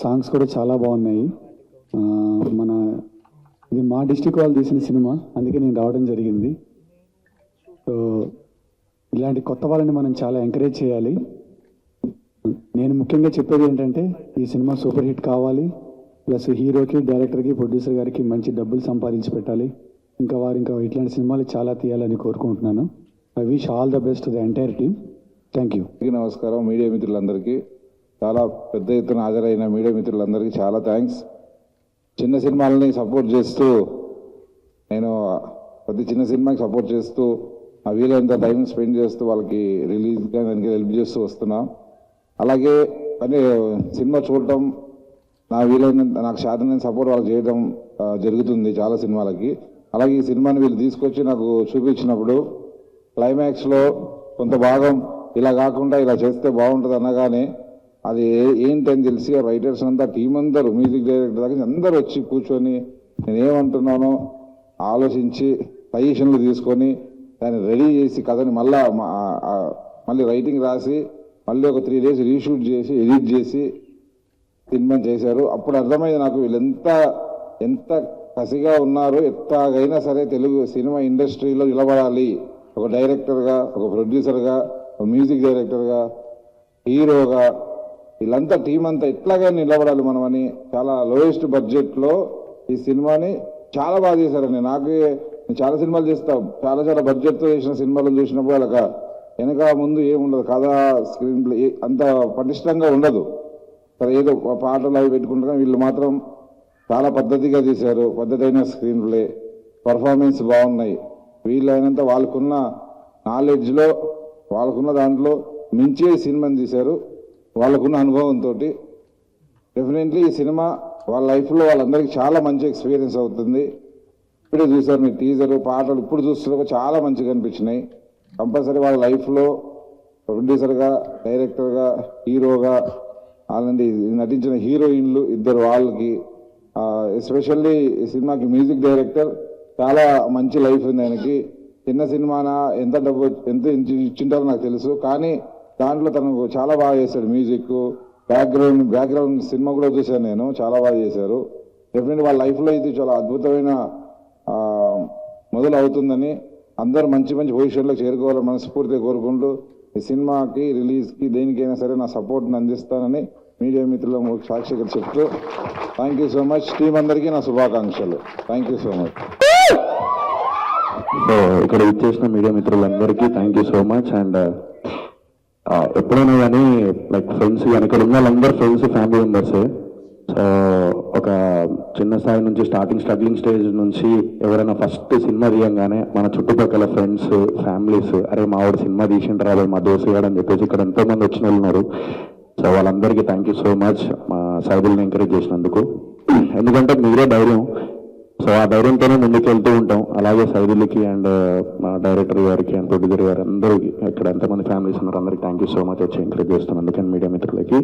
Songs కూడా చాలా బాగున్నాయి. మన ఇది మా డిస్ట్రిక్ట్ వాళ్ళు తీసిన సినిమా, అందుకే నేను రావడం జరిగింది. సో ఇలాంటి కొత్త వాళ్ళని మనం చాలా ఎంకరేజ్ చేయాలి. నేను ముఖ్యంగా చెప్పేది ఏంటంటే ఈ సినిమా సూపర్ హిట్ కావాలి, ప్లస్ హీరోకి, డైరెక్టర్కి, ప్రొడ్యూసర్ గారికి మంచి డబ్బులు సంపాదించి పెట్టాలి. ఇంకా ఇట్లాంటి సినిమాలు చాలా తీయాలని కోరుకుంటున్నాను. I wish all the best to the entire team. Thank you. నమస్కారం మీడియా మిత్రులందరికీ, చాలా పెద్ద ఎత్తున హాజరైన మీడియా మిత్రులందరికీ చాలా థ్యాంక్స్. చిన్న సినిమాలని సపోర్ట్ చేస్తూ, నేను ప్రతి చిన్న సినిమాకి సపోర్ట్ చేస్తూ ఆ వీలైనంత టైం స్పెండ్ చేస్తూ వాళ్ళకి రిలీజ్గా దానికి హెల్ప్ చేస్తూ వస్తున్నాం. అలాగే అంటే సినిమా చూడటం, నాకు శాతం సపోర్ట్ వాళ్ళకి చేయడం జరుగుతుంది చాలా సినిమాలకి. అలాగే ఈ సినిమాని వీళ్ళు తీసుకొచ్చి నాకు చూపించినప్పుడు క్లైమాక్స్లో కొంత భాగం ఇలా కాకుండా ఇలా చేస్తే బాగుంటుంది అనగానే అది ఏంటని తెలిసి రైటర్స్ అంతా టీం అందరూ, మ్యూజిక్ డైరెక్టర్ దగ్గర అందరూ వచ్చి కూర్చొని నేనేమంటున్నానో ఆలోచించి సజెషన్లు తీసుకొని దాన్ని రెడీ చేసి కథని మళ్ళీ రైటింగ్ రాసి మళ్ళీ ఒక 3 days రీషూట్ చేసి ఎడిట్ చేసి సినిమా చేశారు. అప్పుడు అర్థమైంది నాకు వీళ్ళు ఎంత కసిగా ఉన్నారు. ఎట్లాగైనా సరే తెలుగు సినిమా ఇండస్ట్రీలో నిలబడాలి, ఒక డైరెక్టర్గా, ఒక ప్రొడ్యూసర్గా, ఒక మ్యూజిక్ డైరెక్టర్గా, హీరోగా, వీళ్ళంతా టీం అంతా ఎట్లాగా నిలబడాలి మనమని చాలా లోయెస్ట్ బడ్జెట్లో ఈ సినిమాని చాలా బాగా చేశారండి. నేను చాలా సినిమాలు చేస్తాం, చాలా బడ్జెట్తో చేసిన సినిమాలు చూసినప్పుడు వాళ్ళక వెనక ముందు ఏముండదు, కథ, స్క్రీన్ ప్లే అంత పటిష్టంగా ఉండదు. సరే ఏదో పాటలు అవి పెట్టుకుంటారు, వీళ్ళు మాత్రం చాలా పద్ధతిగా తీశారు. పద్ధతైన స్క్రీన్ ప్లే, పర్ఫార్మెన్స్ బాగున్నాయి. వీళ్ళైనంత వాళ్ళకున్న నాలెడ్జ్లో, వాళ్ళకున్న దాంట్లో మించే సినిమాని తీశారు. వాళ్ళకున్న అనుభవంతో డెఫినెట్లీ ఈ సినిమా వాళ్ళ లైఫ్లో వాళ్ళందరికీ చాలా మంచి ఎక్స్పీరియన్స్ అవుతుంది. ఇప్పుడే చూసారు మీ టీజరు, పాటలు ఇప్పుడు చూస్తున్నా చాలా మంచిగా అనిపించినాయి. కంపల్సరీ వాళ్ళ లైఫ్లో ప్రొడ్యూసర్గా, డైరెక్టర్గా, హీరోగా, అలాంటి నటించిన హీరోయిన్లు ఇద్దరు వాళ్ళకి, ఎస్పెషల్లీ ఈ సినిమాకి మ్యూజిక్ డైరెక్టర్ చాలా మంచి లైఫ్ ఉంది ఆయనకి. చిన్న సినిమానా ఎంత డబ్బు ఎంత ఇచ్చింటారో నాకు తెలుసు, కానీ దాంట్లో తనకు చాలా బాగా చేశాడు. మ్యూజిక్, బ్యాక్గ్రౌండ్ సినిమా కూడా చూశాను నేను, చాలా బాగా చేశారు. డెఫినెట్లీ వాళ్ళ లైఫ్లో ఇది చాలా అద్భుతమైన మొదలు అవుతుందని, అందరూ మంచి పొజిషన్లోకి చేరుకోవాలని మనస్ఫూర్తిగా కోరుకుంటూ ఈ సినిమాకి రిలీజ్కి దేనికైనా సరే నా సపోర్ట్ని అందిస్తానని మీడియా మిత్రులకు సాక్షిగా చెప్తూ thank you so much. Team అందరికీ నా శుభాకాంక్షలు. Thank you so much. So ఇక్కడ ఇచ్చేసిన మీడియా మిత్రులందరికీ thank you so much. And ఎప్పుడైనా కానీ లైక్ ఫ్రెండ్స్, ఇక్కడ ఉన్న వాళ్ళందరూ ఫ్రెండ్స్, ఫ్యామిలీ మెంబర్సే. సో ఒక చిన్న స్థాయి నుంచి స్ట్రగ్లింగ్ స్టేజ్ నుంచి ఎవరైనా ఫస్ట్ సినిమా తీయంగానే మన చుట్టుపక్కల ఫ్రెండ్స్, ఫ్యామిలీస్, అరే మా వాడు సినిమా తీసింటారు అదే మా దోస్తు గారు అని చెప్పేసి ఇక్కడ ఎంతోమంది వచ్చిన వాళ్ళు ఉన్నారు. సో వాళ్ళందరికీ థ్యాంక్ యూ సో మచ్ మా సైదుల్ని ఎంకరేజ్ చేసినందుకు. ఎందుకంటే మీరే ధైర్యం, సో ఆ ధైర్యంతోనే ముందుకు వెళ్తూ ఉంటాం. అలాగే సైదులకి అండ్ మా డైరెక్టర్ గారికి అండ్ ప్రొడ్యూసర్ గారు అందరికీ, ఇక్కడ ఎంతమంది ఫ్యామిలీస్ ఉన్నారు అందరికీ థ్యాంక్ యూ సో మచ్ వచ్చి ఎంకరేజ్ చేస్తున్నాను. అందుకని మీడియా మిత్రులకి.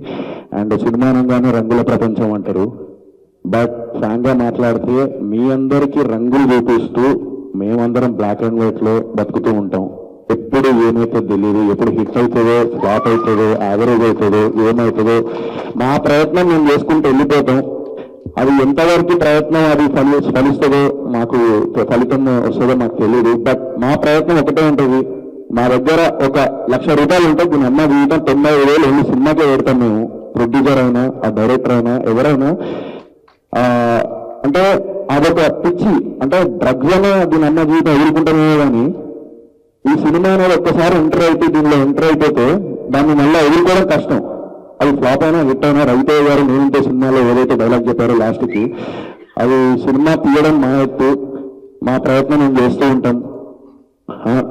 అండ్ సినిమా అనగానే రంగుల ప్రపంచం అంటారు, బట్ ఫ్రాంక్గా మాట్లాడితే మీ అందరికీ రంగులు చూపిస్తూ మేమందరం బ్లాక్ అండ్ వైట్లో బతుకుతూ ఉంటాం. ఎప్పుడు ఏమైతే తెలియదు, ఎప్పుడు హిట్ అవుతుందో, ఫ్లాప్ అవుతుందో, యావరేజ్ అవుతుందో, ఏమవుతుందో మా ప్రయత్నం మేము చేసుకుంటూ వెళ్ళిపోతాం. అది ఎంతవరకు ప్రయత్నం అది ఫలిస్తుందో, మాకు ఫలితం వస్తుందో మాకు తెలియదు. బట్ మా ప్రయత్నం ఒకటే ఉంటుంది. మా దగ్గర ₹1,00,000 ఉంటే దీని అమ్మ జీవితం 90,000 ఎన్ని సినిమాకే పెడతాం మేము. ప్రొడ్యూసర్ అయినా, ఆ డైరెక్టర్ అయినా, ఎవరైనా. అంటే అదొక పిచ్చి, అంటే డ్రగ్స్ అనే దీని అమ్మ జీవితం ఎదుర్కొంటామే. కానీ ఈ సినిమా అనేది ఒక్కసారి దీనిలో ఎంటర్ అయిపోతే దాన్ని మళ్ళీ ఎదుర్కోవడం కష్టం. అది ఫ్లాప్ అయినా, హిట్ అయినా, రవితేజ గారు నేనంటే సినిమాలో ఏదైతే డైలాగ్ చెప్పారో లాస్ట్కి, అది సినిమా తీయడం మా ఎత్తు, మా ప్రయత్నం మేము చేస్తూ ఉంటాం.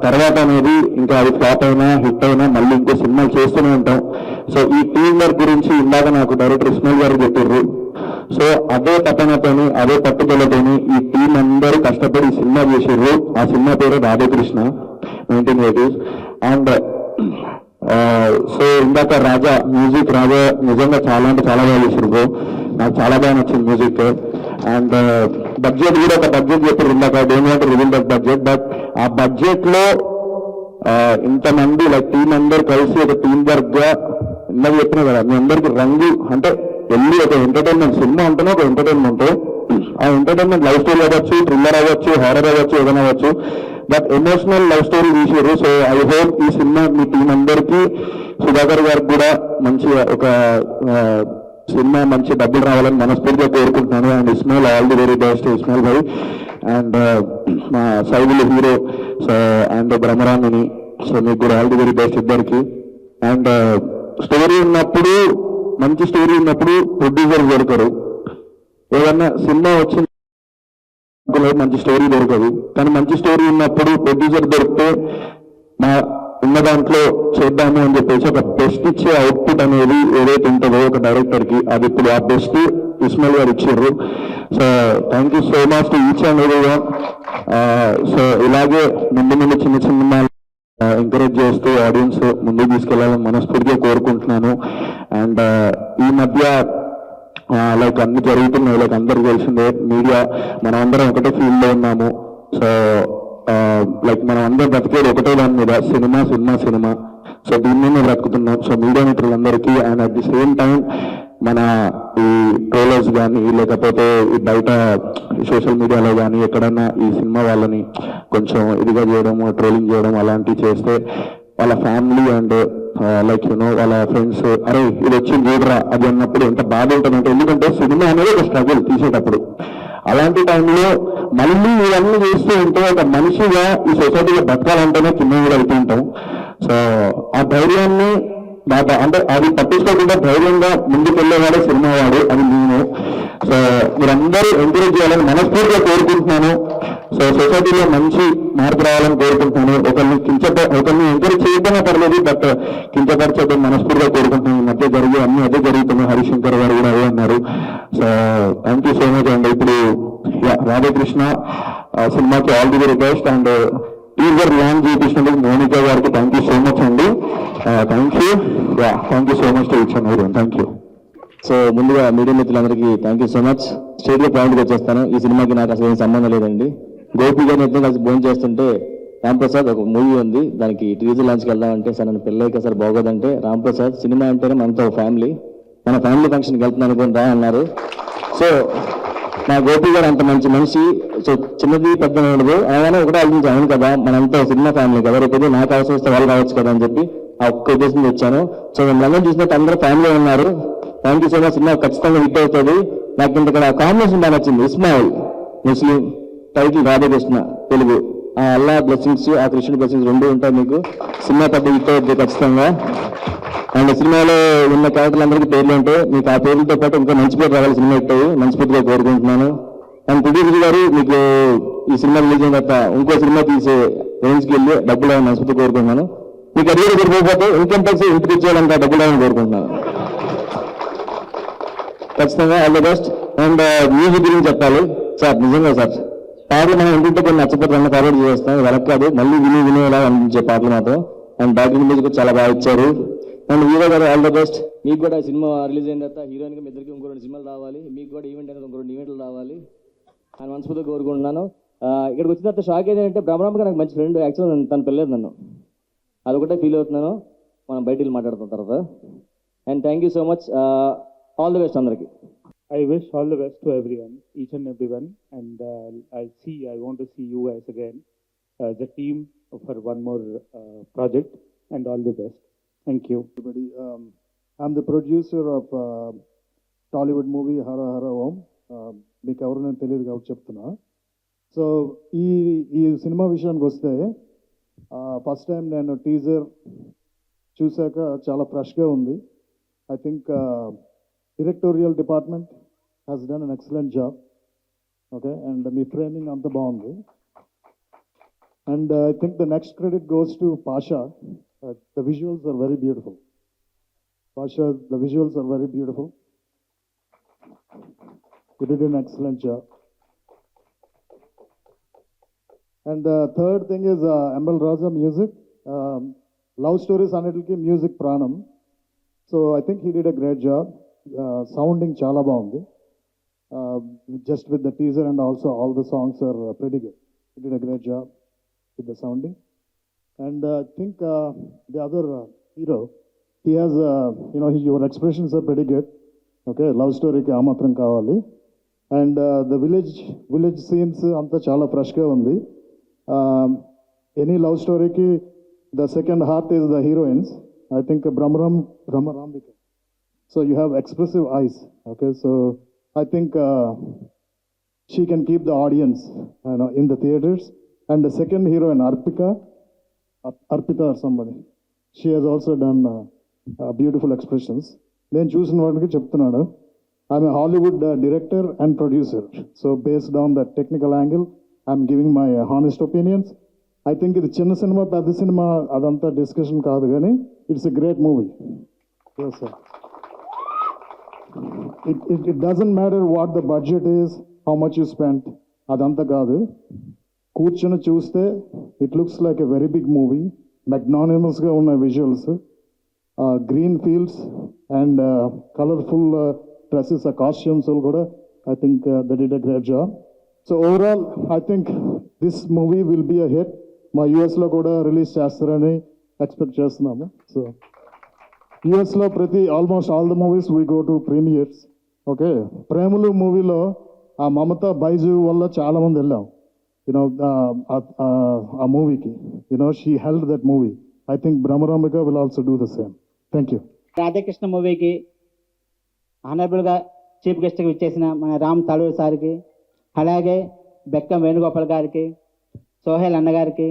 తర్వాత అనేది ఇంకా అది ఫ్లాప్ అయినా, హిట్ అయినా మళ్ళీ ఇంకో సినిమాలు చేస్తూనే ఉంటాం. సో ఈ టీం వర్క్ గురించి ఇందాక నాకు డైరెక్టర్ ఇస్మాయిల్ గారు చెప్పారు. సో అదే తపనతోని, అదే పట్టుదలతోని ఈ టీం అందరూ కష్టపడి సినిమా చేసారు. ఆ సినిమా పేరు రాధాకృష్ణ 1980s. అండ్ సో ఇందాక మ్యూజిక్ రాజా నిజంగా చాలా అంటే చాలా బాగా చేసారు. నాకు చాలా బాగా నచ్చింది మ్యూజిక్. అండ్ బడ్జెట్ కూడా ఒక బడ్జెట్ చెప్పారు ఇందాక, don't want to reveal that budget. But ఆ బడ్జెట్ లో ఇంతమంది లైక్ టీం అందరూ కలిసి ఒక టీం వర్క్ గా ఇందాక చెప్పినా కదా, మీ అందరికి రంగు అంటే వెళ్ళి ఒక ఎంటర్టైన్మెంట్ సినిమా ఉంటేనే ఒక ఎంటర్టైన్మెంట్. ఆ ఎంటర్టైన్మెంట్ లవ్ స్టోరీ అవ్వచ్చు, థ్రిల్లర్ అవ్వచ్చు, హారర్ అవ్వచ్చు, ఏదైనా అవ్వచ్చు, బట్ ఎమోషనల్ లవ్ స్టోరీ తీసారు. సో ఐ హోప్ ఈ సినిమా మీ టీం అందరికీ, సుధాకర్ గారికి కూడా మంచి ఒక సినిమా మంచి డబ్బులు రావాలని మనస్ఫూర్తిగా కోరుకుంటున్నాను. And Ismail, all the very best Ismail Bhai. And మా సైబుల్ హీరో అండ్ బ్రహ్మరామిని, సో మీకు కూడా ఆల్ ది వెరీ బెస్ట్ ఇద్దరికి. అండ్ స్టోరీ ఉన్నప్పుడు, మంచి స్టోరీ ఉన్నప్పుడు ప్రొడ్యూసర్ దొరకరు. ఏదన్నా సినిమా వచ్చిన మంచి స్టోరీ దొరకదు, కానీ మంచి స్టోరీ ఉన్నప్పుడు ప్రొడ్యూసర్ దొరికితే మా ఉన్న దాంట్లో చేద్దాము అని చెప్పేసి ఒక బెస్ట్ ఇచ్చే అవుట్పుట్ అనేది ఏదైతే ఉంటుందో ఒక డైరెక్టర్కి, అది ఇప్పుడు ఆ బెస్ట్ ఇస్మాయిల్ గారు ఇచ్చారు. So thank you so much to each and every one. So ఇలాగే ముందు ముందు చిన్న చిన్న ఎంకరేజ్ చేస్తూ ఆడియన్స్ ముందుకు తీసుకెళ్లాలని మనస్ఫూర్తిగా కోరుకుంటున్నాను. అండ్ ఈ మధ్య లైక్ అన్ని జరుగుతున్నాయి, లైక్ అందరికి తెలిసిందే, మీడియా మనం అందరం ఒకటే ఫీల్డ్ లో ఉన్నాము. సో లైక్ మనం అందరం బ్రతికేది ఒకటే దాని మీద, సినిమా సినిమా సినిమా. సో దీని మీద బ్రతుకుతున్నాం. సో మీడియా మిత్రులందరికీ and at the same time మన ఈ ట్రోలర్స్ కానీ, లేకపోతే ఈ బయట సోషల్ మీడియాలో కానీ ఎక్కడన్నా ఈ సినిమా వాళ్ళని కొంచెం ఇదిగా చేయడం, ట్రోలింగ్ చేయడం అలాంటివి చేస్తే వాళ్ళ ఫ్యామిలీ అండ్ లైక్ యూనో వాళ్ళ ఫ్రెండ్స్, అరే ఇది వచ్చింది చూడరా అది అన్నప్పుడు ఎంత బాధ ఉంటుందంటే, ఎందుకంటే సినిమా అనేది ఒక స్ట్రగుల్ తీసేటప్పుడు. అలాంటి టైంలో మళ్ళీ ఇవన్నీ చేస్తూ ఉంటే ఒక మనిషిగా ఈ సొసైటీలో బతకాలంటేనే కింద కూడా అవుతుంటాం. సో ఆ ధైర్యాన్ని అంటే అది పట్టించుకోకుండా ధైర్యంగా ముందుకు వెళ్ళేవాడే సినిమా వాడు, అది నేను. సో మీరందరూ ఎంకరేజ్ చేయాలని మనస్ఫూర్తిగా కోరుకుంటున్నాను. సో సొసైటీలో మంచి మార్పు రావాలని కోరుకుంటున్నాను. ఒకరిని ఎంకరేజ్ చేయకపోయినా పర్లేదు, బట్ కించపరచడం మనస్ఫూర్తిగా కోరుకుంటున్నాను. ఈ మధ్య జరిగే అన్ని అదే జరుగుతున్నాయి. హరిశంకర్ గారు కూడా అదే అన్నారు. So thank you so much అండి. ఇప్పుడు రాధాకృష్ణ సినిమాకి all the very best. And teaser launch చేయించినందుకు మోనికా గారికి థ్యాంక్ యూ సో మచ్ అండి. Thank you so much to each and everyone. Thank you. So ముందుగా మీడియా మిత్రులందరికీ థ్యాంక్ యూ సో మచ్. స్టేట్గా పాయింట్కి వచ్చేస్తాను. ఈ సినిమాకి నాకు అసలు ఏం సంబంధం లేదండి. గోపి గారిని ఇద్దరు కలిసి భోజనం చేస్తుంటే, రాంప్రసాద్ ఒక మూవీ ఉంది, దానికి టీజర్ లాంచ్కి వెళ్దామంటే, సార్ నన్ను పెళ్ళైక సార్ బాగోదంటే, రాంప్రసాద్ సినిమా అంటేనే మనతో ఫ్యామిలీ, మన ఫ్యామిలీ ఫంక్షన్కి వెళ్తున్నాను అనుకుని రా అన్నారు. సో మా గోపి గారు అంత మంచి మనిషి. సో చిన్నది పెద్ద ఉండదు, ఆయన ఒకటే ఆలోచించి, అవును కదా మనంతా సినిమా ఫ్యామిలీ కదా, రేపు నాకు అవసరం వస్తే వాళ్ళు రావచ్చు కదా అని చెప్పి ఆ ఒక్క ఉద్దేశంతో వచ్చాను. సో మిమ్మల్ని చూసినట్టు అందరూ ఫ్యామిలీ ఉన్నారు. Thank you so much. Cinema ఖచ్చితంగా హిట్ అవుతుంది. నాకు ఇంత ఇక్కడ కాంబినేషన్ బాగా నచ్చింది. ఇస్మాయిల్ ముస్లిం, టైటిల్ రాధాకృష్ణ తెలుగు. ఆ అల్లా బ్లెస్సింగ్స్, ఆ కృష్ణుడి బ్లెస్సింగ్స్ రెండు ఉంటాయి మీకు. సినిమా పెద్ద హిట్ అవుతుంది ఖచ్చితంగా. అండ్ సినిమాలో ఉన్న క్యారెక్టర్లందరికీ పేర్లు ఉంటాయి. మీకు ఆ పేర్లతో పాటు ఇంకా మంచి పేరు రావాలి, సినిమా హిట్ అయ్యి మనస్ఫూర్తిగా కోరుకుంటున్నాను. అండ్ ప్రొడ్యూసర్ గారు మీకు ఈ సినిమా రిలీజ్ అయిన తర్వాత ఇంకో సినిమా తీసే రేంజ్కి వెళ్ళి డబ్బులు రావాలని మనస్ఫూర్తిగా కోరుకుంటున్నాను. మీకు అది కూడా సరిపోతే ఇన్కమ్ ట్యాక్స్ ఇంటికి ఇచ్చేయాలంటే డబ్బులు రావాలని కోరుకుంటున్నాను. ఖచ్చితంగా all the best. And music గురించి చెప్పాలి సార్. నిజంగా సార్ పాటలు మనం ఇంటింటే కొన్ని నచ్చకపోతే అన్న ఫార్వర్డ్ చేస్తాం, వెనక్కి కాదు, మళ్ళీ వినేలా అనిపించే పాటలు మాత్రం. అండ్ బ్యాక్గ్రౌండ్ మ్యూజిక్ చాలా బాగా ఇచ్చారు. అండ్ హీరో గారు ఆల్ ద బెస్ట్. మీకు కూడా సినిమా రిలీజ్ అయిన తర్వాత హీరోయిన్గా మీ ఇద్దరికి ఇంకో 2 సినిమాలు రావాలి, మీకు కూడా ఈవెంట్ అనేది ఇంకో 2 ఈవెంట్లు రావాలి అని మనస్ఫూర్తిగా కోరుకుంటున్నాను. ఇక్కడికి వచ్చిన తర్వాత షాక్ ఏదంటే, బ్రహ్మరాంబ నాకు మంచి ఫ్రెండ్, యాక్చువల్ తను పెళ్ళలేదు నన్ను, అదొకటే ఫీల్ అవుతున్నాను. మనం బయటికి మాట్లాడుతున్న తర్వాత. And thank you so much. All the best అందరికీ. I wish all the best to everyone, each and everyone, and I want to see you guys again as a team for one more project, and all the best. Thank you. Everybody, I'm the producer of Tollywood movie Hara Hara Om. మీకు ఎవరు తెలియదు కాబట్టి చెప్తున్నా. So ఈ cinema విషయానికి వస్తే, first time నేను teaser చూశాక చాలా ఫ్రెష్గా ఉంది. I think directorial department has done an excellent job. Okay, and me framing అంత బాగుంది. And I think the next credit goes to Pasha. The visuals are very beautiful. Pasha, the visuals are very beautiful. You did an excellent job. And the third thing is Emerald Raza music. Love stories అన్నిటికీ music ప్రాణం. So I think he did a great job. Sounding చాలా బాగుంది. Just with the teaser and also all the songs are pretty good. He did a great job with the sounding. And I think the other hero, he has, your expressions are pretty good. Okay, love స్టోరీకి ఆ మాత్రం కావాలి. And the village scenes అంతా చాలా ఫ్రెష్గా ఉంది. Any love స్టోరీకి the second heart is the heroines. I think Brahmaramika. So you have expressive eyes. Okay, so I think she can keep the audience, in the theaters. And the second heroine, Arpita or somebody, she has also done beautiful expressions. నేను చూసిన వాడికి చెప్తున్నాను, I'm a Hollywood director and producer. So based on the technical angle I'm giving my honest opinions. I think ఇది చిన్న cinema పెద్ద cinema అదంతా discussion కాదు, కానీ it's a great movie. Sir, it doesn't matter what the budget is, how much you spent, అదంతా కాదు. కూర్చొని చూస్తే it looks like a very big movie. మెగ్నానిమస్గా ఉన్న visuals, green fields and colourful dresses, ఆ కాస్ట్యూమ్స్ కూడా I think that did a great job. So overall I think this movie will be a hit. మా యూఎస్లో కూడా release చేస్తారని expect చేస్తున్నాము. So యూఎస్లో almost all the movies we go to premieres. Okay, Premalu మూవీలో ఆ మమతా బైజు వల్ల చాలామంది వెళ్ళాం, ఆ మూవీకి. She held that movie. I think Brahmaramika will also do the same. Thank you. Radhakrishna మూవీకి ఆనరబుల్గా చీఫ్ గెస్ట్గా ఇచ్చేసిన మన రామ్ తాళూరు సార్కి, అలాగే బెక్కం వేణుగోపాల్ గారికి, సోహెల్ అన్నగారికి,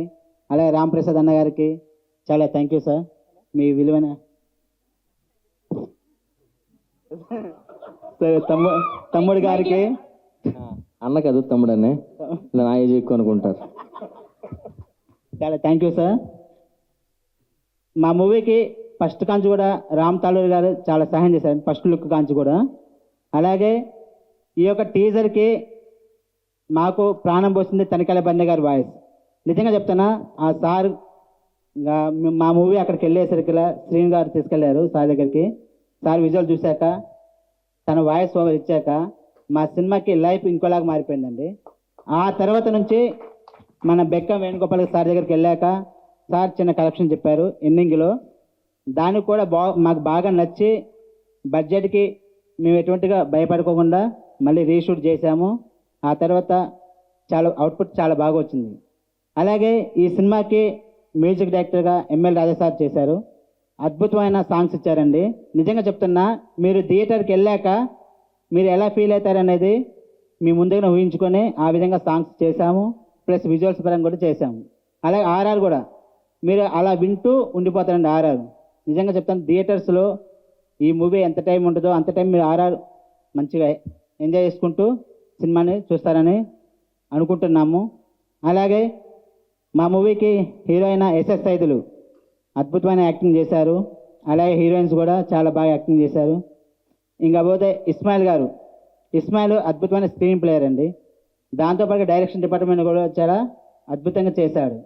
అలాగే రామ్ ప్రసాద్ అన్నగారికి చాలా థ్యాంక్ యూ సార్. మీ విలువైన సరే తమ్ముడు గారికి, అన్న కాదు తమ్ముడు అన్నే, ఇలా నా ఏజ్ ఎక్కువ అనుకుంటారు. చాలా థ్యాంక్ యూ సార్. మా మూవీకి ఫస్ట్ కాంచి కూడా రామ్ తాళూరు గారు చాలా సహాయం చేశారు, ఫస్ట్ లుక్ కాంచి కూడా. అలాగే ఈ యొక్క టీజర్కి మాకు ప్రాణం పోసింది తనికెళ్ళ బండి గారి వాయిస్. నిజంగా చెప్తానా, ఆ సార్ మా మూవీ అక్కడికి వెళ్ళేసరికి శ్రీని గారు తీసుకెళ్లారు సార్ దగ్గరికి. సార్ విజువల్ చూశాక, తన వాయిస్ ఓవర్ ఇచ్చాక మా సినిమాకి లైఫ్ ఇంకోలాగా మారిపోయిందండి. ఆ తర్వాత నుంచి మన బెక్కం వేణుగోపాల్ సార్ దగ్గరికి వెళ్ళాక సార్ చిన్న కలెక్షన్ చెప్పారు ఎండింగ్లో. దానికి కూడా మాకు బాగా నచ్చి బడ్జెట్కి మేము ఎటువంటిగా భయపడుకోకుండా మళ్ళీ రీషూట్ చేశాము. ఆ తర్వాత చాలా అవుట్పుట్ చాలా బాగా వచ్చింది. అలాగే ఈ సినిమాకి మ్యూజిక్ డైరెక్టర్గా ఎంఎల్ రాజా సార్ చేశారు. అద్భుతమైన సాంగ్స్ ఇచ్చారండి. నిజంగా చెప్తున్నా, మీరు థియేటర్కి వెళ్ళాక మీరు ఎలా ఫీల్ అవుతారనేది మీ ముందుగానే ఊహించుకొని ఆ విధంగా సాంగ్స్ చేశాము, ప్లస్ విజువల్స్ పరంగా కూడా చేశాము. అలాగే ఆర్ఆర్ కూడా మీరు అలా వింటూ ఉండిపోతారండి. ఆర్ఆర్ నిజంగా చెప్తాను, థియేటర్స్లో ఈ మూవీ ఎంత టైం ఉంటుందో అంత టైం మీరు ఆర్ఆర్ మంచిగా ఎంజాయ్ చేసుకుంటూ సినిమాని చూస్తారని అనుకుంటున్నాము. అలాగే మా మూవీకి హీరోయిన్ ఎస్ఎస్ సైదులు అద్భుతమైన యాక్టింగ్ చేశారు. అలాగే హీరోయిన్స్ కూడా చాలా బాగా యాక్టింగ్ చేశారు. ఇంకా పోతే ఇస్మాయిల్ గారు, ఇస్మాయిల్ అద్భుతమైన స్క్రీన్ ప్లేయర్ అండి. దాంతోపాటు డైరెక్షన్ డిపార్ట్మెంట్ కూడా చాలా అద్భుతంగా చేశాడు.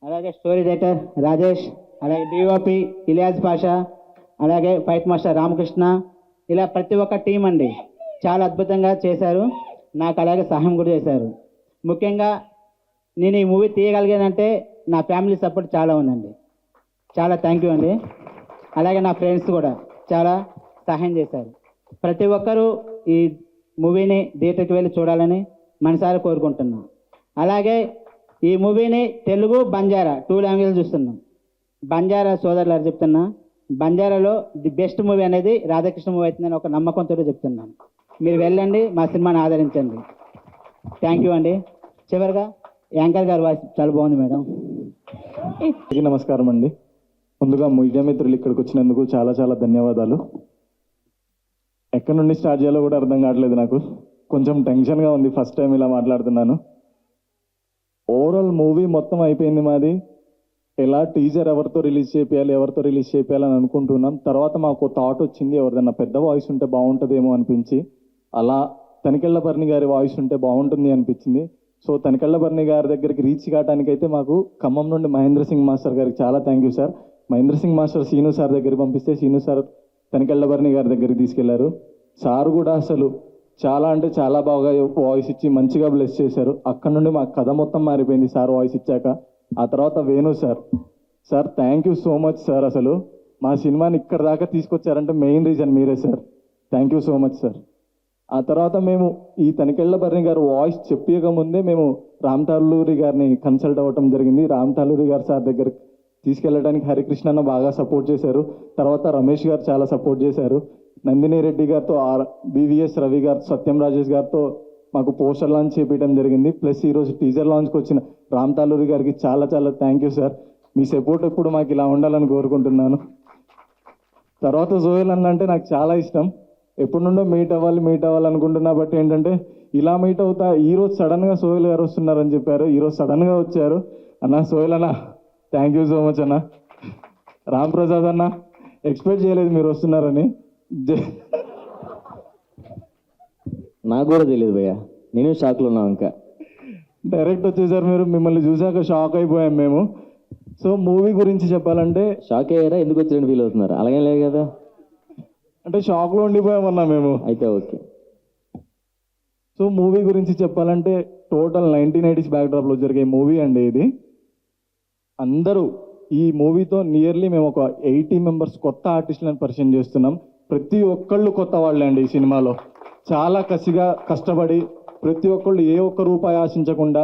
అలాగే స్టోరీ రైటర్ రాజేష్, అలాగే డిఓపి ఇలియాజ్ పాషా, అలాగే ఫైట్ మాస్టర్ రామకృష్ణ, ఇలా ప్రతి ఒక్క టీం అండి చాలా అద్భుతంగా చేశారు. నాకు అలాగే సహాయం కూడా చేశారు. ముఖ్యంగా నేను ఈ మూవీ తీయగలిగానంటే నా ఫ్యామిలీ సపోర్ట్ చాలా ఉందండి. చాలా థ్యాంక్ యూ అండి. అలాగే నా ఫ్రెండ్స్ కూడా చాలా సహాయం చేశారు. ప్రతి ఒక్కరూ ఈ మూవీని థియేటర్కి వెళ్ళి చూడాలని మనసారా కోరుకుంటున్నాం. అలాగే ఈ మూవీని తెలుగు బంజారా 2 లాంగ్వేజ్ చూస్తున్నాం. బంజారా సోదరులారు చెప్తున్నా, బంజారాలో ది బెస్ట్ మూవీ అనేది రాధాకృష్ణ మూవీ అవుతుందని ఒక నమ్మకంతో చెప్తున్నాను. మీరు వెళ్ళండి, మా సినిమాని ఆదరించండి. థ్యాంక్ యూ అండి. చివరిగా యాంకర్ గారి వాయిస్ చాలా బాగుంది మేడం. నమస్కారం అండి. ముందుగా మీడియా మిత్రులు ఇక్కడికి వచ్చినందుకు చాలా చాలా ధన్యవాదాలు. ఎక్కడి నుండి స్టార్ట్ చేయాలో కూడా అర్థం కావట్లేదు నాకు. కొంచెం టెన్షన్గా ఉంది, ఫస్ట్ టైం ఇలా మాట్లాడుతున్నాను. ఓవరాల్ మూవీ మొత్తం అయిపోయింది మాది. ఎలా టీజర్ ఎవరితో రిలీజ్ చేయాలని అనుకుంటున్నాం. తర్వాత మాకు థాట్ వచ్చింది, ఎవరిదన్నా పెద్ద వాయిస్ ఉంటే బాగుంటుందేమో అనిపించి, అలా తనికెళ్ళభరణి గారి వాయిస్ ఉంటే బాగుంటుంది అనిపించింది. సో తనికెళ్ళభరణి గారి దగ్గరికి రీచ్ కావడానికి అయితే మాకు ఖమ్మం నుండి మహేంద్ర సింగ్ మాస్టర్ గారికి చాలా thank you sir. Mahendra Singh master Seenu sir దగ్గరికి పంపిస్తే సీను సార్ తనికెళ్ళభరణి గారి దగ్గరికి తీసుకెళ్లారు. సార్ కూడా అసలు చాలా అంటే చాలా బాగా వాయిస్ ఇచ్చి మంచిగా బ్లెస్ చేశారు. అక్కడ నుండి మా కథ మొత్తం మారిపోయింది సార్ వాయిస్ ఇచ్చాక. ఆ తర్వాత Venu sir thank you so much sir. అసలు మా సినిమాని ఇక్కడ దాకా తీసుకొచ్చారంటే మెయిన్ రీజన్ మీరే sir. Thank you so much sir. ఆ తర్వాత మేము ఈ తనికెళ్ళ భరణి గారు వాయిస్ చెప్పక ముందే మేము రామ్ తాలూరి గారిని కన్సల్ట్ అవ్వటం జరిగింది. రామ్ తాలూరి గారు సార్ దగ్గర తీసుకెళ్ళడానికి హరికృష్ణ అన్న బాగా సపోర్ట్ చేశారు. తర్వాత రమేష్ గారు చాలా సపోర్ట్ చేశారు. నందిని రెడ్డి గారితో, బీవీఎస్ రవి గారు, సత్యం రాజేష్ గారితో మాకు పోస్టర్ లాంచ్ చేపించడం జరిగింది. ప్లస్ ఈరోజు టీజర్ లాంచ్కి వచ్చిన రామ్ తాలూరి గారికి చాలా చాలా thank you sir. Me support ఎప్పుడు మాకు ఇలా ఉండాలని కోరుకుంటున్నాను. తర్వాత సోహెల్ అన్న అంటే నాకు చాలా ఇష్టం. ఎప్పటి నుండో మీట్ అవ్వాలి అనుకుంటున్నా. బట్ ఏంటంటే ఇలా మీట్ అవుతా ఈరోజు సడన్గా సోహెల్ గారు వస్తున్నారని చెప్పారు. ఈరోజు సడన్గా వచ్చారు. అన్న సోహెల్ అన్న థ్యాంక్ యూ సో మచ్ అన్న. రామ్ ప్రసాద్ అన్న ఎక్స్పెక్ట్ చేయలేదు మీరు వస్తున్నారని. నాకు కూడా తెలియదు భయ్య, నేను షాక్లో ఉన్నాం. ఇంకా డైరెక్ట్ వచ్చేసారు మీరు. మిమ్మల్ని చూశాక షాక్ అయిపోయాం మేము. సో మూవీ గురించి చెప్పాలంటే షాక్ అయ్యారా? ఎందుకు వచ్చినట్టు ఫీల్ అవుతున్నారు? అలాగే లేదు కదా, అంటే షాక్లో ఉండిపోయామన్నా మేము. అయితే ఓకే. సో మూవీ గురించి చెప్పాలంటే టోటల్ 1980s బ్యాక్డ్రాప్లో జరిగే మూవీ అండి ఇది. అందరూ ఈ మూవీతో నియర్లీ మేము ఒక 80 మెంబర్స్ కొత్త ఆర్టిస్టులను పరిచయం చేస్తున్నాం. ప్రతి ఒక్కళ్ళు కొత్త వాళ్ళే అండి ఈ సినిమాలో. చాలా కసిగా కష్టపడి ప్రతి ఒక్కళ్ళు ఏ ఒక్క రూపాయి ఆశించకుండా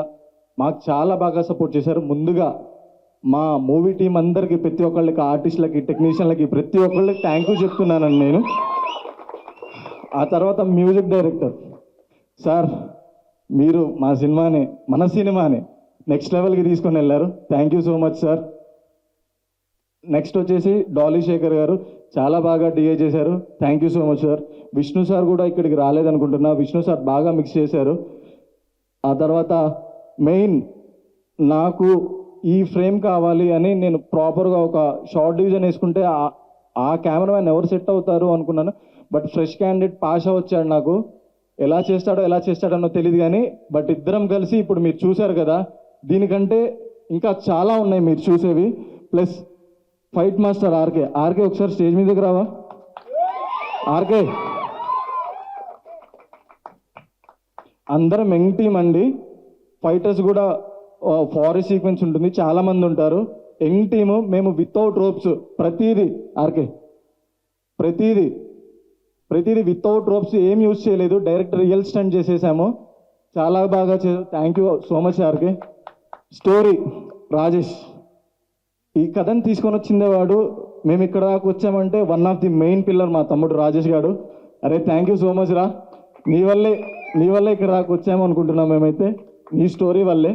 మాకు చాలా బాగా సపోర్ట్ చేశారు. ముందుగా మా మూవీ టీం అందరికీ, ప్రతి ఒక్కళ్ళకి, ఆర్టిస్టులకి, టెక్నీషియన్లకి, ప్రతి ఒక్కళ్ళకి థ్యాంక్ యూ చెప్తున్నానండి నేను. ఆ తర్వాత మ్యూజిక్ డైరెక్టర్ సార్, మీరు మన సినిమాని నెక్స్ట్ లెవెల్కి తీసుకొని వెళ్ళారు. Thank you so much sir. Next వచ్చేసి డాలీ శేఖర్ గారు చాలా బాగా డిఏ చేశారు. Thank you so much sir. Vishnu sir కూడా ఇక్కడికి రాలేదనుకుంటున్నా. విష్ణు సార్ బాగా మిక్స్ చేశారు. ఆ తర్వాత మెయిన్ నాకు ఈ ఫ్రేమ్ కావాలి అని నేను ప్రాపర్గా ఒక షార్ట్ డివిజన్ వేసుకుంటే ఆ కెమెరామెన్ ఎవరు సెట్ అవుతారు అనుకున్నాను. బట్ ఫ్రెష్ క్యాండిడేట్ పాషా వచ్చాడు. నాకు ఎలా చేస్తాడో తెలియదు కానీ బట్ ఇద్దరం కలిసి ఇప్పుడు మీరు చూశారు కదా, దీనికంటే ఇంకా చాలా ఉన్నాయి మీరు చూసేవి. ప్లస్ ఫైట్ మాస్టర్ ఆర్కే ఒకసారి స్టేజ్ మీదకి రావా ఆర్కే. అందరం యంగ్ టీం అండి. ఫైటర్స్ కూడా ఫారెస్ట్ సీక్వెన్స్ ఉంటుంది, చాలా మంది ఉంటారు. Young team. మేము వితౌట్ రోప్స్ ప్రతిదీ ఆర్కే ప్రతిదీ వితౌట్ రోప్స్ ఏం యూజ్ చేయలేదు, డైరెక్ట్ రియల్ స్టంట్ చేసేసాము. చాలా బాగా thank you so much RK. Story Rajesh ఈ కథను తీసుకొని వచ్చిందే వాడు. మేము ఇక్కడ దాకా వచ్చామంటే one of the main pillar మా తమ్ముడు రాజేష్ గారు. అరే థ్యాంక్ యూ సో మచ్ రా, నీ వల్లే ఇక్కడ దాకా వచ్చాము అనుకుంటున్నాం మేమైతే, నీ స్టోరీ వల్లే.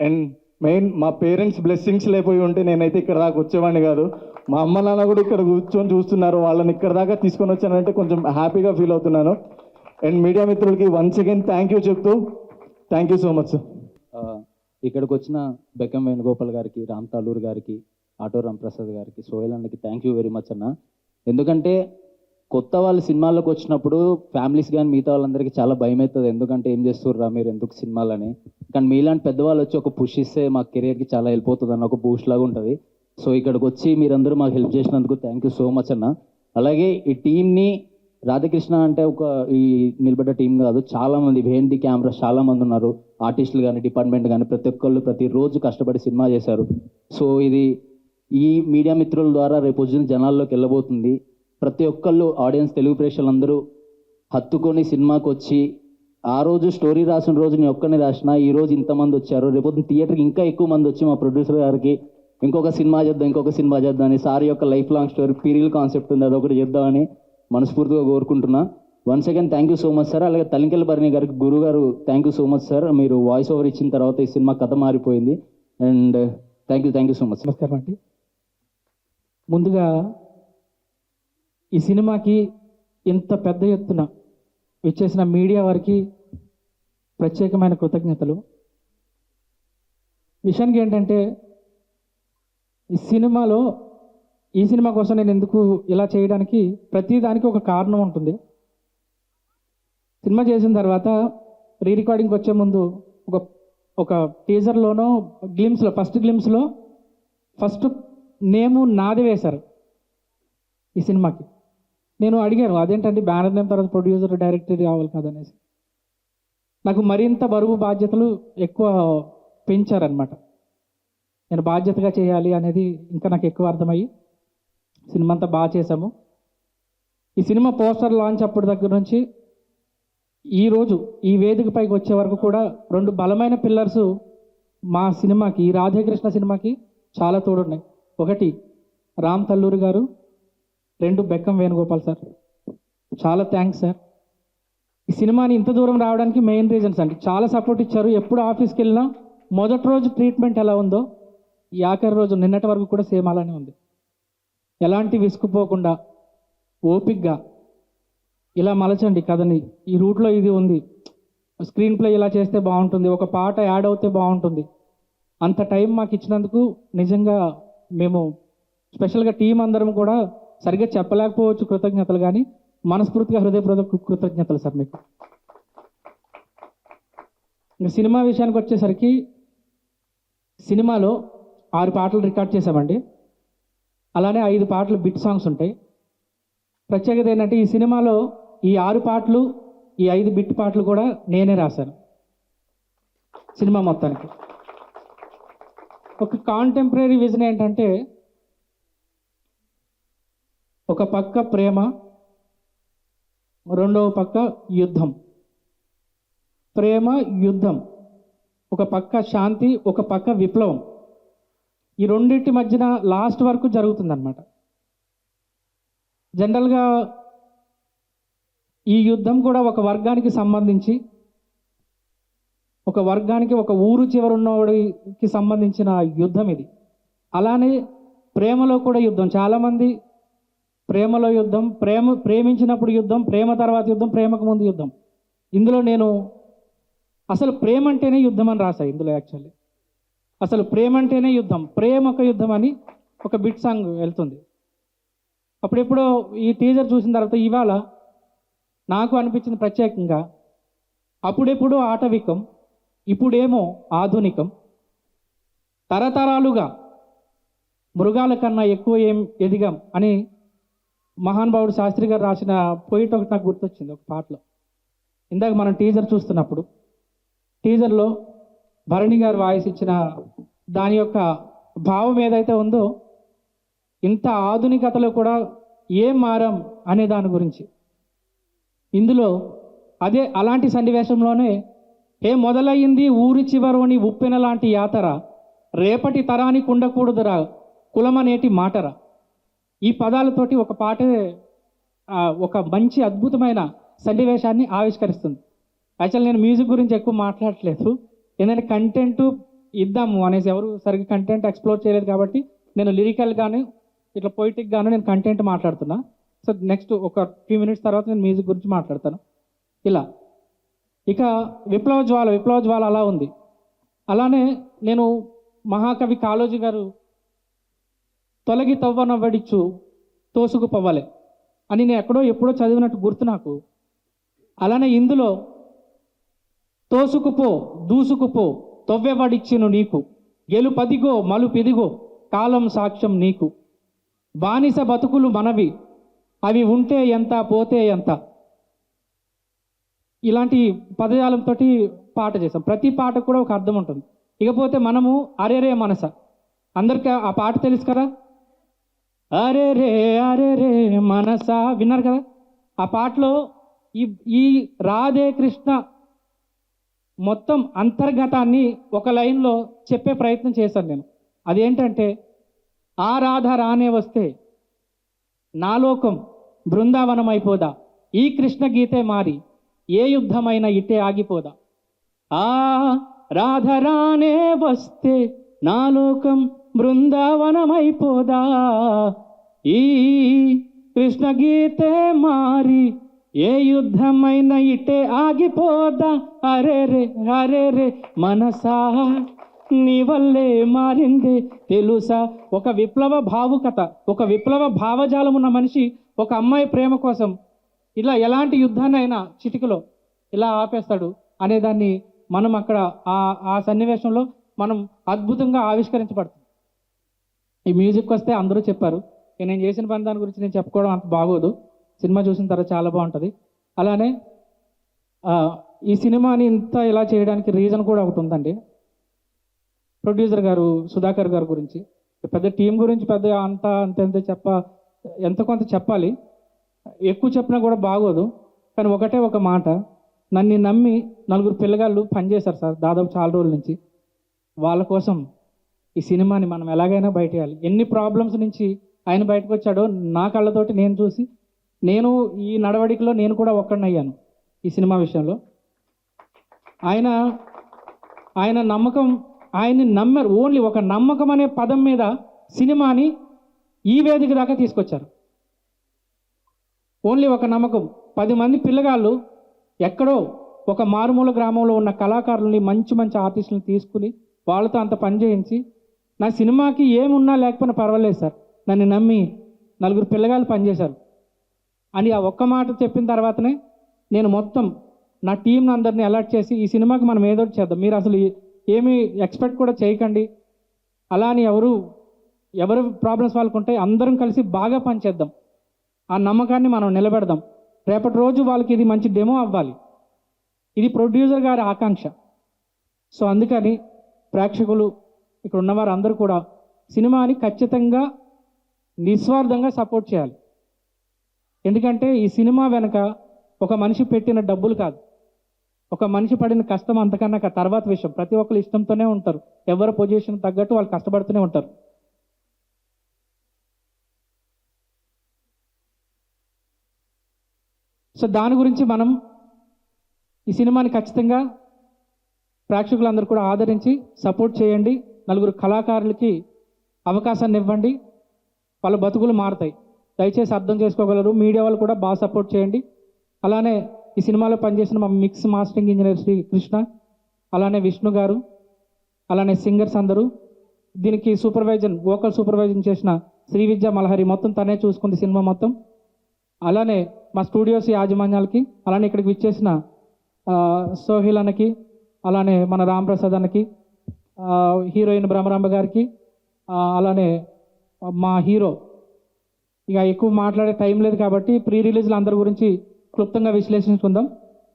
అండ్ మెయిన్ మా పేరెంట్స్ బ్లెస్సింగ్స్ లేకపోయి ఉంటే నేనైతే ఇక్కడ దాకా వచ్చేవాడిని కాదు. మా అమ్మ నాన్న కూడా ఇక్కడ కూర్చొని చూస్తున్నారు. వాళ్ళని ఇక్కడ దాకా తీసుకొని వచ్చానంటే కొంచెం హ్యాపీగా ఫీల్ అవుతున్నాను. అండ్ మీడియా మిత్రులకి వన్స్ అగైన్ థ్యాంక్ యూ చెప్తూ thank you so much sir. ఇక్కడికి వచ్చిన బెక్కం వేణుగోపాల్ గారికి, రామ్ తాలూరు గారికి, ఆటో రాంప్రసాద్ గారికి, సోహెల్ అన్నకి థ్యాంక్ యూ వెరీ మచ్ అన్న. ఎందుకంటే కొత్త వాళ్ళు సినిమాల్లోకి వచ్చినప్పుడు ఫ్యామిలీస్ కానీ మిగతా వాళ్ళందరికీ చాలా భయం అవుతుంది. ఎందుకంటే ఏం చేస్తుర్రా మీరు, ఎందుకు సినిమాలని. కానీ మీలాంటి పెద్దవాళ్ళు వచ్చి ఒక పుష్ ఇస్తే మా కెరియర్కి చాలా హెల్ప్ అవుతుంది అన్న, ఒక బూస్ట్ లాగా ఉంటుంది. సో ఇక్కడికి వచ్చి మీరందరూ మాకు హెల్ప్ చేసినందుకు థ్యాంక్ యూ సో మచ్ అన్న. అలాగే ఈ టీంని, రాధాకృష్ణ అంటే ఒక ఈ నిలబడ్డ టీం కాదు, చాలామంది బిహైండ్ ది కెమెరా చాలామంది ఉన్నారు. ఆర్టిస్టులు కానీ, డిపార్ట్మెంట్ కానీ, ప్రతి ఒక్కళ్ళు ప్రతిరోజు కష్టపడి సినిమా చేశారు. సో ఇది ఈ మీడియా మిత్రుల ద్వారా రేపు వచ్చిన జనాల్లోకి వెళ్ళబోతుంది. ప్రతి ఒక్కళ్ళు ఆడియన్స్, తెలుగు ప్రేక్షకులందరూ హత్తుకొని సినిమాకి వచ్చి, ఆ రోజు స్టోరీ రాసిన రోజు నేను ఒక్కడిని రాసిన, ఈ రోజు ఇంతమంది వచ్చారు, రేపు థియేటర్కి ఇంకా ఎక్కువ మంది వచ్చి మా ప్రొడ్యూసర్ గారికి ఇంకొక సినిమా చేద్దాం అని, సార్ యొక్క లైఫ్ లాంగ్ స్టోరీ పీరియల్ కాన్సెప్ట్ ఉంది, అదొకటి చేద్దామని మనస్ఫూర్తిగా కోరుకుంటున్నా. Once again thank you so much sir. అలాగే తలింకెల భరణి గారికి, గురువు గారు thank you so much sir. మీరు వాయిస్ ఓవర్ ఇచ్చిన తర్వాత ఈ సినిమా కథ మారిపోయింది. And thank you so much. నమస్కారం అండి. ముందుగా ఈ సినిమాకి ఇంత పెద్ద ఎత్తున విచ్చేసిన మీడియా వారికి ప్రత్యేకమైన కృతజ్ఞతలు. విషయానికి ఏంటంటే ఈ సినిమా కోసం నేను ఎందుకు ఇలా చేయడానికి, ప్రతి దానికి ఒక కారణం ఉంటుంది. సినిమా చేసిన తర్వాత రీ రికార్డింగ్కి వచ్చే ముందు ఒక టీజర్లోనో ఫస్ట్ గ్లిమ్స్లో ఫస్ట్ నేము నాది వేశారు ఈ సినిమాకి. నేను అడిగాను అదేంటంటే బ్యానర్ నేమ్ తర్వాత ప్రొడ్యూసర్, డైరెక్టర్ కావాలి కదనేసి. నాకు మరింత బరువు, బాధ్యతలు ఎక్కువ పెంచారనమాట. నేను బాధ్యతగా చేయాలి అనేది ఇంకా నాకు ఎక్కువ అర్థమయ్యి సినిమా అంతా బాగా చేశాము. ఈ సినిమా పోస్టర్ లాంచ్ అప్పటి దగ్గర నుంచి ఈరోజు ఈ వేదిక పైకి వచ్చే వరకు కూడా 2 బలమైన పిల్లర్స్ మా సినిమాకి, ఈ రాధాకృష్ణ సినిమాకి చాలా తోడున్నాయి. ఒకటి రామ్ తల్లూరి గారు, 2 బెక్కం వేణుగోపాల్ సార్. చాలా థ్యాంక్స్ సార్. ఈ సినిమాని ఇంత దూరం రావడానికి మెయిన్ రీజన్స్ అండి. చాలా సపోర్ట్ ఇచ్చారు. ఎప్పుడు ఆఫీస్కి వెళ్ళినా మొదటి రోజు ట్రీట్మెంట్ ఎలా ఉందో ఈ ఆఖరి రోజు నిన్నటి వరకు కూడా సేమ్ అలానే ఉంది. ఎలాంటి విసుకుపోకుండా ఓపిక్గా ఇలా మలచండి కథని, ఈ రూట్లో ఇది ఉంది, స్క్రీన్ ప్లే ఇలా చేస్తే బాగుంటుంది, ఒక పాట యాడ్ అవుతే బాగుంటుంది, అంత టైం మాకు ఇచ్చినందుకు నిజంగా మేము స్పెషల్గా టీం అందరం కూడా సరిగ్గా చెప్పలేకపోవచ్చు కృతజ్ఞతలు, కానీ మనస్ఫూర్తిగా హృదయపూర్వక కృతజ్ఞతలు సార్ మీకు. ఇంకా సినిమా విషయానికి వచ్చేసరికి సినిమాలో 6 పాటలు రికార్డ్ చేసామండి. అలానే 5 పాటలు బిట్ సాంగ్స్ ఉంటాయి. ప్రత్యేకత ఏంటంటే ఈ సినిమాలో ఈ 6 పాటలు, ఈ 5 బిట్ పాటలు కూడా నేనే రాశాను సినిమా మొత్తానికి. ఒక కాంటెంపరీ విజన్ ఏంటంటే ఒక పక్క ప్రేమ, రెండవ పక్క యుద్ధం. ప్రేమ, యుద్ధం, ఒక పక్క శాంతి, ఒక పక్క విప్లవం. ఈ రెండింటి మధ్యన లాస్ట్ వరకు జరుగుతుందన్నమాట. జనరల్గా ఈ యుద్ధం కూడా ఒక వర్గానికి సంబంధించి, ఒక వర్గానికి, ఒక ఊరు చివరున్నవాడికి సంబంధించిన యుద్ధం ఇది. అలానే ప్రేమలో కూడా యుద్ధం. చాలామంది ప్రేమలో యుద్ధం, ప్రేమించినప్పుడు యుద్ధం, ప్రేమ తర్వాత యుద్ధం, ప్రేమకు ముందు యుద్ధం. ఇందులో నేను అసలు ప్రేమ అంటేనే యుద్ధం అని రాశా. ఇందులో యాక్చువల్లీ అసలు ప్రేమ అంటేనే యుద్ధం, ప్రేమ ఒక యుద్ధం అని ఒక బిట్ సాంగ్ వెళ్తుంది. అప్పుడెప్పుడో ఈ టీజర్ చూసిన తర్వాత ఇవాళ నాకు అనిపించింది ప్రత్యేకంగా, అప్పుడెప్పుడు ఆటవికం, ఇప్పుడేమో ఆధునికం, తరతరాలుగా మృగాల కన్నా ఎక్కువ ఏం ఎదిగాం అని మహానుభావుడు శాస్త్రి గారు రాసిన పోయిట్ ఒకటి నాకు గుర్తొచ్చింది ఒక పాటలో. ఇందాక మనం టీజర్ చూస్తున్నప్పుడు టీజర్లో భరణి గారు వాయిస్ ఇచ్చిన దాని యొక్క భావం ఏదైతే ఉందో, ఇంత ఆధునికతలో కూడా ఏం మారం అనే దాని గురించి. ఇందులో అదే అలాంటి సన్నివేశంలోనే మొదలయ్యింది ఊరి చివరోని ఉప్పెన లాంటి యాతర, రేపటి తరానికి ఉండకూడదురా కులమనేటి మాటరా. ఈ పదాలతోటి ఒక పాటే ఒక మంచి అద్భుతమైన సన్నివేశాన్ని ఆవిష్కరిస్తుంది. యాక్చువల్ నేను మ్యూజిక్ గురించి ఎక్కువ మాట్లాడట్లేదు, ఎందుకంటే కంటెంట్ ఇద్దాము అనేసి ఎవరు సరిగ్గా కంటెంట్ ఎక్స్ప్లోర్ చేయలేదు కాబట్టి నేను లిరికల్గాను ఇట్లా పొయిటిక్గాను నేను కంటెంట్ మాట్లాడుతున్నా. సో నెక్స్ట్ ఒక ఫ్యూ మినిట్స్ తర్వాత నేను మ్యూజిక్ గురించి మాట్లాడతాను. ఇలా ఇక విప్లవ జ్వాల అలా ఉంది. అలానే నేను మహాకవి కాళోజీ గారు తొలగి తవ్వనవ్వడిచ్చు తోసుకు పవ్వలే అని నేను ఎక్కడో ఎప్పుడో చదివినట్టు గుర్తు నాకు. అలానే ఇందులో తోసుకుపో దూసుకుపో తవ్వెవడిచ్చును నీకు, గెలుపదిగో మలుపిదిగో కాలం సాక్ష్యం నీకు, బానిస బతుకులు మనవి అవి ఉంటే ఎంత పోతే ఎంత. ఇలాంటి పదజాలంతో పాట చేసాం. ప్రతి పాటకు కూడా ఒక అర్థం ఉంటుంది. ఇకపోతే మనము అరేరే మనస, అందరికీ ఆ పాట తెలుసు కదా, అరే రే మనస విన్నారు కదా. ఆ పాటలో ఈ రాధే కృష్ణ మొత్తం అంతర్గతాన్ని ఒక లైన్లో చెప్పే ప్రయత్నం చేశాను నేను. అదేంటంటే, ఆ రాధ రానే వస్తే నాలోకం బృందావనం అయిపోదా, ఈ కృష్ణ గీతే మారి ఏ యుద్ధమైనా ఇట్టే ఆగిపోదా. ఆ రాధ రానే వస్తే నాలోకం బృందావనమైపోదా, ఈ కృష్ణ గీతే మారి ఏ యుద్ధమైనా ఇట్టే ఆగిపోదా. అరే రే మనసా నీ వల్లే మారిందే తెలుసా. ఒక విప్లవ భావుకత, ఒక విప్లవ భావజాలం ఉన్న మనిషి ఒక అమ్మాయి ప్రేమ కోసం ఇలా ఎలాంటి యుద్ధాన్నైనా చిటికలో ఇలా ఆపేస్తాడు అనేదాన్ని మనం అక్కడ ఆ సన్నివేశంలో మనం అద్భుతంగా ఆవిష్కరించబడుతుంది. ఈ మ్యూజిక్ వస్తే అందరూ చెప్పారు, నేను చేసిన పని దాని గురించి నేను చెప్పుకోవడం అంత బాగోదు, సినిమా చూసిన తర్వాత చాలా బాగుంటుంది. అలానే ఈ సినిమాని ఇంత ఇలా చేయడానికి రీజన్ కూడా ఒకటి ఉందండి. ప్రొడ్యూసర్ గారు సుధాకర్ గారి గురించి, పెద్ద టీం గురించి పెద్ద అంత ఎంత కొంత చెప్పాలి. ఎక్కువ చెప్పినా కూడా బాగోదు, కానీ ఒకటే ఒక మాట, నన్ను నమ్మి 4 పిల్లగాళ్ళు పనిచేశారు సార్ దాదాపు చాలా రోజుల నుంచి. వాళ్ళ కోసం ఈ సినిమాని మనం ఎలాగైనా బయటేయాలి. ఎన్ని ప్రాబ్లమ్స్ నుంచి ఆయన బయటకు వచ్చాడో నా కళ్ళతోటి నేను చూసి, నేను ఈ నడవడికలో నేను కూడా ఒక్కడినయ్యాను ఈ సినిమా విషయంలో. ఆయన నమ్మకం, ఆయన్ని నమ్మారు. ఓన్లీ ఒక నమ్మకం అనే పదం మీద సినిమాని ఈ వేదిక దాకా తీసుకొచ్చారు. ఓన్లీ ఒక నమ్మకం. 10 మంది పిల్లగాళ్ళు ఎక్కడో ఒక మారుమూల గ్రామంలో ఉన్న కళాకారుల్ని, మంచి మంచి ఆర్టిస్టులను తీసుకుని వాళ్ళతో అంత పని చేయించి, నా సినిమాకి ఏమున్నా లేకపోయినా పర్వాలేదు సార్, నన్ను నమ్మి 4 పిల్లగాళ్ళు పనిచేశారు అని ఆ ఒక్క మాట చెప్పిన తర్వాతనే నేను మొత్తం నా టీంని అందరినీ అలర్ట్ చేసి ఈ సినిమాకి మనం ఏదో ఒకటి చేద్దాం, మీరు అసలు ఏమీ ఎక్స్పెక్ట్ కూడా చేయకండి, అలా అని ఎవరు ప్రాబ్లమ్స్ వాళ్ళకు ఉంటాయి, అందరం కలిసి బాగా పనిచేద్దాం, ఆ నమ్మకాన్ని మనం నిలబెడదాం. రేపటి రోజు వాళ్ళకి ఇది మంచి డెమో అవ్వాలి, ఇది ప్రొడ్యూసర్ గారి ఆకాంక్ష. సో అందుకని ప్రేక్షకులు, ఇక్కడ ఉన్నవారు అందరూ కూడా సినిమాని ఖచ్చితంగా నిస్వార్థంగా సపోర్ట్ చేయాలి. ఎందుకంటే ఈ సినిమా వెనక ఒక మనిషి పెట్టిన డబ్బులు కాదు, ఒక మనిషి పడిన కష్టం అంతకన్నా తర్వాత విషయం. ప్రతి ఒక్కరు ఇష్టంతోనే ఉంటారు, ఎవరి పొజిషన్ తగ్గట్టు వాళ్ళు కష్టపడుతూనే ఉంటారు. సో దాని గురించి మనం ఈ సినిమాని ఖచ్చితంగా ప్రేక్షకులందరూ కూడా ఆదరించి సపోర్ట్ చేయండి. 4 కళాకారులకి అవకాశాన్ని ఇవ్వండి, వాళ్ళ బతుకులు మారుతాయి. దయచేసి అర్థం చేసుకోగలరు. మీడియా వాళ్ళు కూడా బాగా సపోర్ట్ చేయండి. అలానే ఈ సినిమాలో పనిచేసిన మా mix mastering engineer Shri Krishna, అలానే విష్ణు గారు, అలానే సింగర్స్ అందరూ, దీనికి వోకల్ సూపర్వైజన్ చేసిన శ్రీ విద్యా మలహరి, మొత్తం తనే చూసుకుంది సినిమా మొత్తం. అలానే మా స్టూడియోస్ యాజమాన్యాలకి, అలానే ఇక్కడికి విచ్చేసిన సోహిల్ అన్నకి, అలానే మన రాంప్రసాద్ అన్నకి, హీరోయిన్ భ్రమరాంబ గారికి, అలానే మా హీరో, ఇక ఎక్కువ మాట్లాడే టైం లేదు కాబట్టి ప్రీ రిలీజ్లు అందరి గురించి క్లుప్తంగా విశ్లేషించుకుందాం.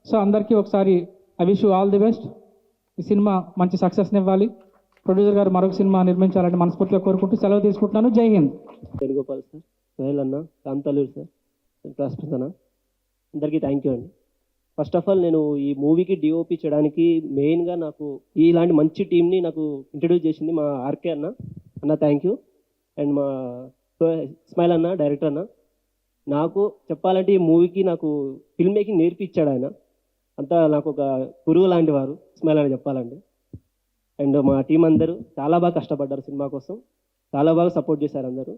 సో అందరికీ ఒకసారి I wish you all the best. ఈ సినిమా మంచి సక్సెస్ని ఇవ్వాలి, ప్రొడ్యూసర్ గారు మరొక సినిమా నిర్మించాలని మనస్ఫూర్తిగా కోరుకుంటూ సెలవు తీసుకుంటున్నాను. జై హింద్. వేణుగోపాల్ సార్, సోహెల్ అన్న, రామ్ తాలూరు సార్, ప్రస్తుతం అన్న, అందరికీ థ్యాంక్ యూ అండి. ఫస్ట్ ఆఫ్ ఆల్ నేను ఈ మూవీకి డిఓపి చేయడానికి మెయిన్గా నాకు ఇలాంటి మంచి టీంని నాకు ఇంట్రడ్యూస్ చేసింది మా ఆర్కే అన్న థ్యాంక్ యూ. అండ్ మా ఇస్మాయిల్ అన్న, డైరెక్టర్ అన్న, నాకు చెప్పాలంటే ఈ మూవీకి నాకు ఫిల్మ్ మేకింగ్ నేర్పించాడు ఆయన. అంతా నాకు ఒక గురువు లాంటి వారు ఇస్మాయిల్ అన్న చెప్పాలంటే. అండ్ మా టీం అందరూ చాలా బాగా కష్టపడ్డారు సినిమా కోసం, చాలా బాగా సపోర్ట్ చేశారు అందరూ.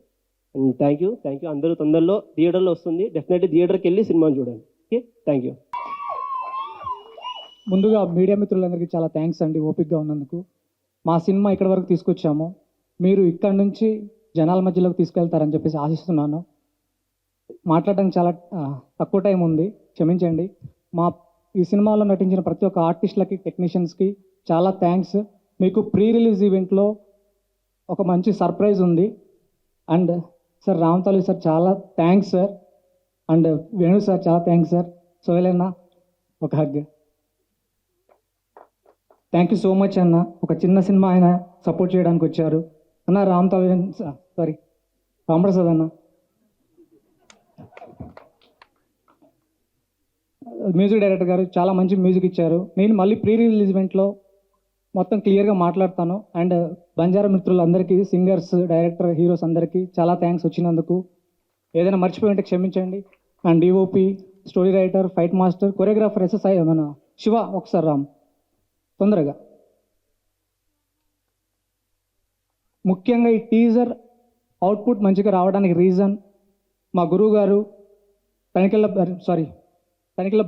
And thank you. అందరూ తొందరలో థియేటర్లో వస్తుంది, డెఫినెట్లీ థియేటర్కి వెళ్ళి సినిమాని చూడండి. Okay, thank you. ముందుగా మీడియా మిత్రులందరికీ చాలా థ్యాంక్స్ అండి, ఓపికగా ఉన్నందుకు. మా సినిమా ఇక్కడ వరకు తీసుకొచ్చాము, మీరు ఇక్కడ నుంచి జనాల మధ్యలోకి తీసుకెళ్తారని చెప్పేసి ఆశిస్తున్నాను. మాట్లాడడానికి చాలా తక్కువ టైం ఉంది, క్షమించండి. ఈ సినిమాలో నటించిన ప్రతి ఒక్క ఆర్టిస్టులకి, టెక్నీషియన్స్కి చాలా థ్యాంక్స్. మీకు ప్రీ రిలీజ్ ఈవెంట్లో ఒక మంచి సర్ప్రైజ్ ఉంది. And sir Ram Taluru sir చాలా thanks sir. And Venu sir చాలా థ్యాంక్స్ సార్. సోహెల్ అన్న ఒక hug. Thank you so much అన్న. ఒక చిన్న సినిమా ఆయన సపోర్ట్ చేయడానికి వచ్చారు అన్న. రాంప్రసాద్ అన్న, మ్యూజిక్ డైరెక్టర్ గారు చాలా మంచి మ్యూజిక్ ఇచ్చారు. నేను మళ్ళీ ప్రీ రిలీజ్ ఈవెంట్లో మొత్తం క్లియర్గా మాట్లాడతాను. అండ్ బంజారా మిత్రులందరికీ, సింగర్స్, డైరెక్టర్, హీరోస్ అందరికీ చాలా థ్యాంక్స్ వచ్చినందుకు. ఏదైనా మర్చిపోయి ఉంటే క్షమించండి. And DOP, story writer, fight master, choreographer SSI మన శివ, ఒకసారి రామ్ తొందరగా. ముఖ్యంగా ఈ టీజర్ అవుట్పుట్ మంచిగా రావడానికి రీజన్ మా గురువు గారు Tanikella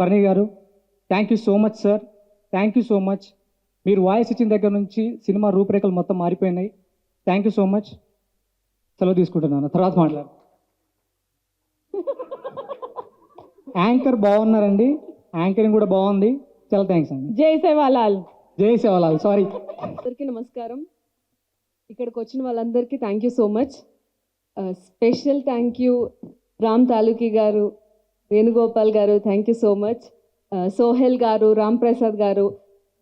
Bharani garu. Thank you so much sir, thank you so much. మీరు వాయిస్ ఇచ్చిన దగ్గర నుంచి సినిమా రూపురేఖలు మొత్తం మారిపోయినాయి. Thank you so much. సెలవు తీసుకుంటున్నాను, తర్వాత మాట్లాడు. యాంకర్ బాగున్నారండి, యాంకరింగ్ కూడా బాగుంది, చాలా థ్యాంక్స్ అండి. జై సేవాలాల్. జై సేవాలాల్. సారీ. అందరికీ నమస్కారం. ఇక్కడికి వచ్చిన వాళ్ళందరికీ thank you so much. Special thank you Ram Taluki garu, Venugopal garu, thank you so much. Sohel garu, Ram Prasad గారు,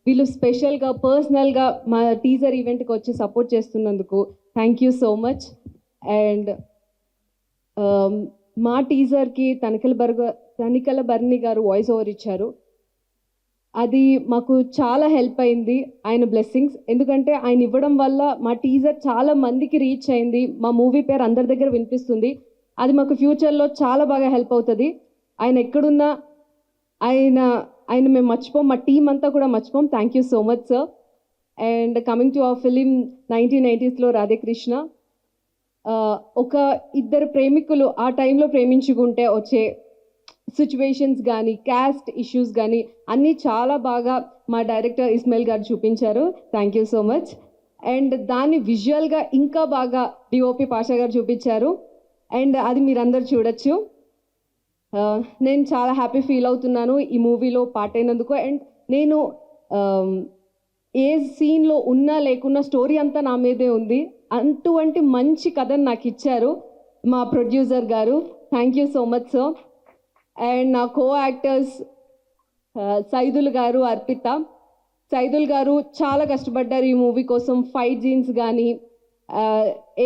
వీళ్ళు స్పెషల్గా పర్సనల్గా మా టీజర్ ఈవెంట్కి వచ్చి సపోర్ట్ చేస్తున్నందుకు thank you so much. And మా టీజర్కి తనికల బర్ని గారు వాయిస్ ఓవర్ ఇచ్చారు. అది మాకు చాలా హెల్ప్ అయింది, ఆయన బ్లెస్సింగ్స్. ఎందుకంటే ఆయన ఇవ్వడం వల్ల మా టీజర్ చాలా మందికి రీచ్ అయింది, మా మూవీ పేరు అందరి దగ్గర వినిపిస్తుంది. అది మాకు ఫ్యూచర్లో చాలా బాగా హెల్ప్ అవుతుంది. ఆయన ఎక్కడున్నా ఆయన మేము మర్చిపోం, మా టీం అంతా కూడా మర్చిపోం. Thank you so much sir. And coming to our film 1990s Radhekrishna, ఒక ఇద్దరు ప్రేమికులు ఆ టైంలో ప్రేమించుకుంటే వచ్చే సిచ్యువేషన్స్ కానీ క్యాస్ట్ ఇష్యూస్ కానీ అన్నీ చాలా బాగా మా డైరెక్టర్ ఇస్మాయిల్ గారు చూపించారు. Thank you so much. And దాన్ని విజువల్గా ఇంకా బాగా డిఓపి పాషా గారు చూపించారు. అండ్ అది మీరందరూ చూడొచ్చు. నేను చాలా హ్యాపీ ఫీల్ అవుతున్నాను ఈ మూవీలో పార్ట్ అయినందుకు. అండ్ నేను ఏ సీన్లో ఉన్నా లేకున్నా స్టోరీ అంతా నా మీదే ఉంది. అటువంటి మంచి కథను నాకు ఇచ్చారు మా ప్రొడ్యూసర్ గారు. Thank you so much sir. And నా కో యాక్టర్స్ సైదుల్ గారు, అర్పిత. సైదుల్ గారు చాలా కష్టపడ్డారు ఈ మూవీ కోసం. ఫైట్ సీన్స్ కానీ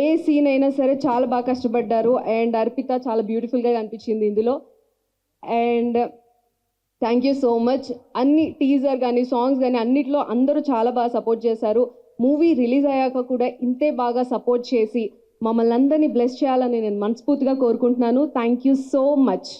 ఏ సీన్ అయినా సరే చాలా బాగా కష్టపడ్డారు. అండ్ అర్పిత చాలా బ్యూటిఫుల్గా కనిపించింది ఇందులో. And thank you so much. అన్ని టీజర్ కానీ సాంగ్స్ కానీ అన్నిట్లో అందరూ చాలా బాగా సపోర్ట్ చేశారు. మూవీ రిలీజ్ అయ్యాక కూడా ఇంతే బాగా సపోర్ట్ చేసి మమ్మల్ని అందరినీ బ్లెస్ చేయాలని నేను మనస్ఫూర్తిగా కోరుకుంటున్నాను. Thank you so much.